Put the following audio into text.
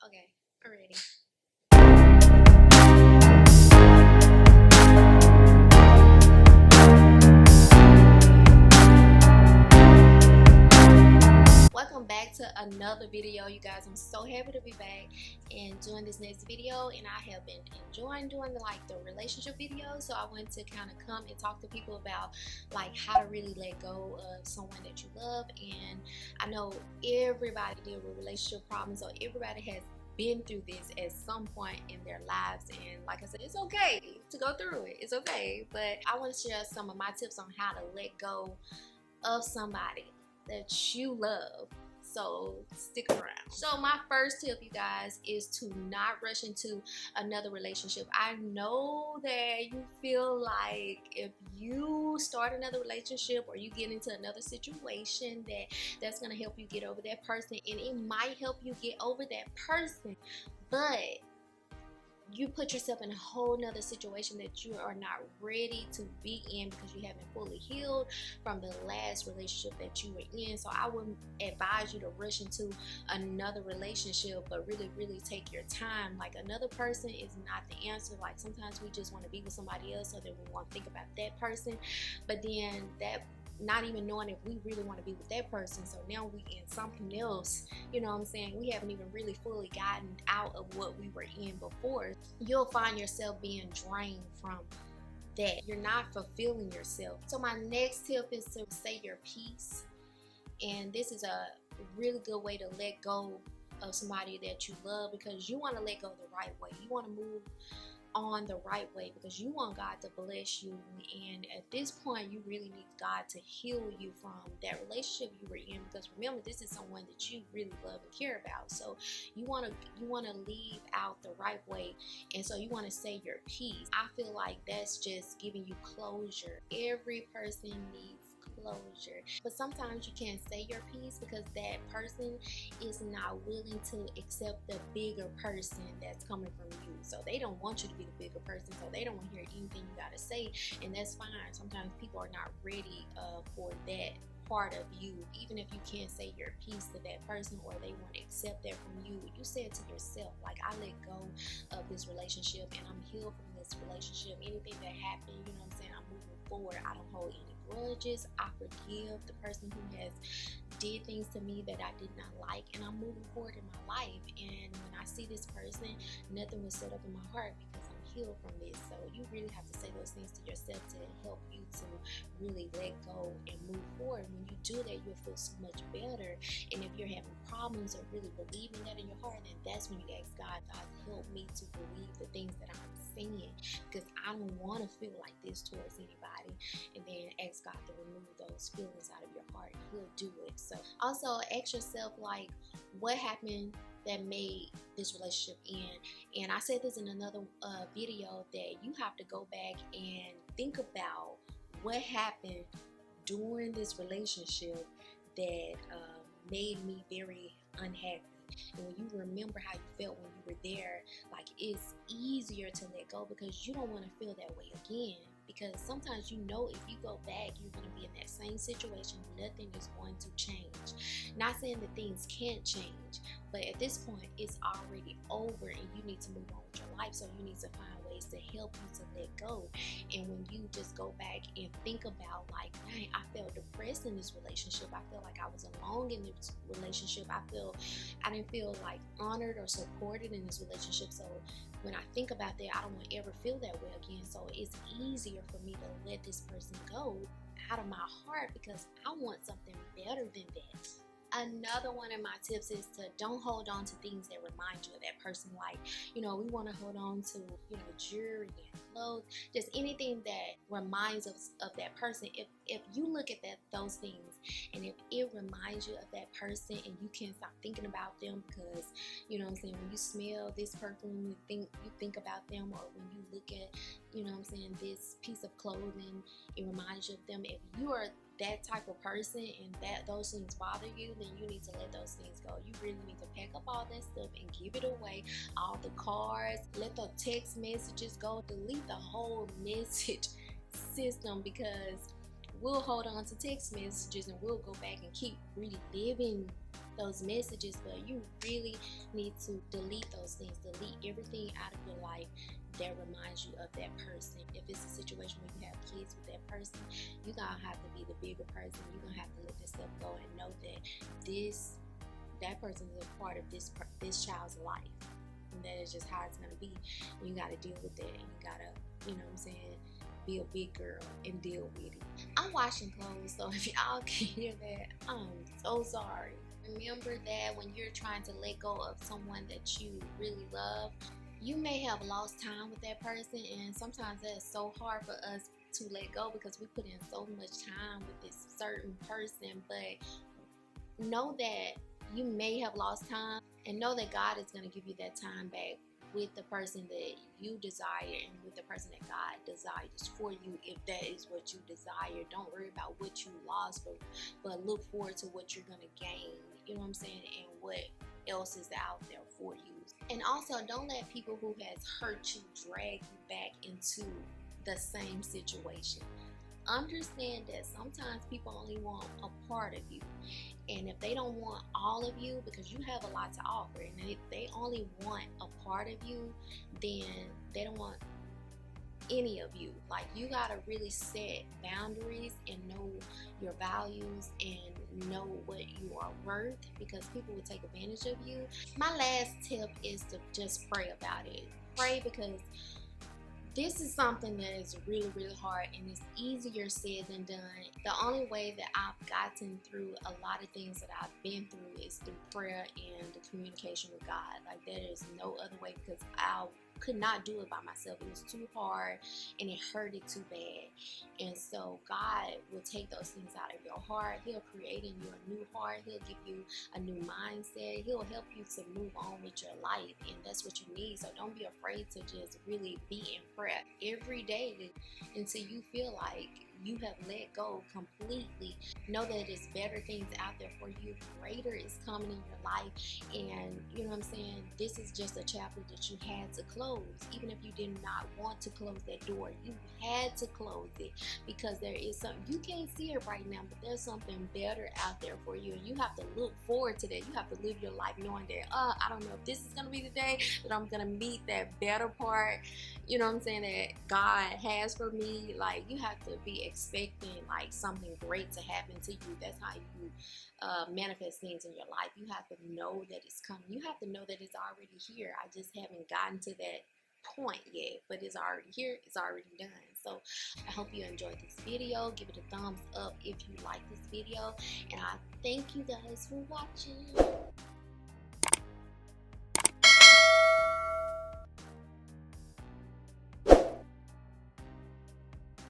Okay, I'm ready. Welcome back to another video, you guys. I'm so happy to be back and doing this next video, and I have been enjoying doing the relationship videos. So I wanted to kind of come and talk to people about like how to really let go of someone that you love. And I know everybody deals with relationship problems, or everybody has been through this at some point in their lives, and like I said, it's okay to go through it. It's okay, but I want to share some of my tips on how to let go of somebody that you love. So stick around. So my first tip, you guys, is to not rush into another relationship. I know that you feel like if you start another relationship or you get into another situation that's going to help you get over that person, and it might help you get over that person, but you put yourself in a whole nother situation that you are not ready to be in because you haven't fully healed from the last relationship that you were in. So I wouldn't advise you to rush into another relationship, but really take your time. Like, another person is not the answer. Like, sometimes we just want to be with somebody else, so that we want to think about that person, but then that not even knowing if we really want to be with that person. So now we in something else, you know what I'm saying? We haven't even really fully gotten out of what we were in before. You'll find yourself being drained from that. You're not fulfilling yourself. So my next tip is to say your piece. And this is a really good way to let go of somebody that you love, because you want to let go the right way. You want to move on the right way because you want God to bless you, and at this point you really need God to heal you from that relationship you were in, because remember, this is someone that you really love and care about. So you want to leave out the right way, and so you want to say your piece. I feel like that's just giving you closure. Every person needs closure, but sometimes you can't say your piece because that person is not willing to accept the bigger person that's coming from you. So they don't want you to be the bigger person, so they don't want to hear anything you gotta say, and that's fine. Sometimes people are not ready for that part of you. Even if you can't say your piece to that person, or they won't accept that from you, you say it to yourself. Like, I let go of this relationship and I'm healed from this relationship. Anything that happened, you know what I'm saying, I'm moving forward. I don't hold any grudges. I forgive the person who has did things to me that I did not like, and I'm moving forward in my life. And when I see this person, nothing was set up in my heart because I'm healed from this. So you really have to say those things to yourself to help you to really let go and move forward. When you do that, you'll feel so much better. And if you're having problems or really believing that in your heart, then that's when you ask God, help me to believe the things that I'm saying, because I don't want to feel like this towards anybody. And then ask God to remove those feelings out of your heart. He'll do it. So also ask yourself, like, what happened that made this relationship end? And I said this in another video, that you have to go back and think about what happened during this relationship that made me very unhappy. And when you remember how you felt when you were there, like, it's easier to let go because you don't want to feel that way again. Because sometimes, you know, if you go back, you're going to be in that same situation. Nothing is going to change. Not saying that things can't change, but at this point, it's already over and you need to move on with your life. So you need to find ways to help you to let go. And when you just go back and think about, like, dang, I felt depressed in this relationship. I feel like I was alone in this relationship. I didn't feel like honored or supported in this relationship. So when I think about that, I don't want to ever feel that way again. So it's easier for me to let this person go out of my heart because I want something better than that. Another one of my tips is to don't hold on to things that remind you of that person. Like, you know, we want to hold on to, you know, jewelry and clothes, just anything that reminds us of that person. If you look at those things, and if it reminds you of that person and you can't stop thinking about them, because, you know what I'm saying, when you smell this perfume, you think about them, or when you look at, you know what I'm saying, this piece of clothing, it reminds you of them. If you are that type of person and that those things bother you, then you need to let those things go. You really need to pack up all that stuff and give it away. All the cards, let the text messages go, delete the whole message system, because we'll hold on to text messages and we'll go back and keep reliving those messages, but you really need to delete those things. Delete everything out of your life that reminds you of that person. If it's a situation where you have kids with that person, you're gonna have to be the bigger person. You're gonna have to let this stuff go and know that that person is a part of this child's life, and that is just how it's gonna be. And you gotta deal with that, and you gotta, you know what I'm saying, be a big girl and deal with it. I'm washing clothes, so if y'all can hear that, I'm so sorry. Remember that when you're trying to let go of someone that you really love, you may have lost time with that person, and sometimes that's so hard for us to let go because we put in so much time with this certain person. But know that you may have lost time, and know that God is going to give you that time back with the person that you desire and with the person that God desires for you, if that is what you desire. Don't worry about what you lost, but look forward to what you're going to gain, you know what I'm saying, and what else is out there for you. And also, don't let people who has hurt you drag you back into the same situation. Understand that sometimes people only want a part of you, and if they don't want all of you, because you have a lot to offer, and if they only want a part of you, then they don't want any of you. Like, you gotta really set boundaries and know your values and know what you are worth, because people will take advantage of you. My last tip is to just pray about it. Pray, because this is something that is really, really hard, and it's easier said than done. The only way that I've gotten through a lot of things that I've been through is through prayer and the communication with God. Like, there is no other way, because I could not do it by myself. It was too hard and it hurted too bad. And so God will take those things out of your heart. He'll create in you a new heart. He'll give you a new mindset. He'll help you to move on with your life, and that's what you need. So don't be afraid to just really be in prayer every day until you feel like you have let go completely. Know that there's better things out there for you. Greater is coming in your life. And you know what I'm saying? This is just a chapter that you had to close. Even if you did not want to close that door, you had to close it, because there is something, you can't see it right now, but there's something better out there for you. And you have to look forward to that. You have to live your life knowing that, I don't know if this is going to be the day that I'm going to meet that better part, you know what I'm saying, that God has for me. Like, you have to be expecting like something great to happen to you. That's how you manifest things in your life. You have to know that it's coming. You have to know that it's already here. I just haven't gotten to that point yet, but it's already here. It's already done. So I hope you enjoyed this video. Give it a thumbs up if you like this video, and I thank you guys for watching.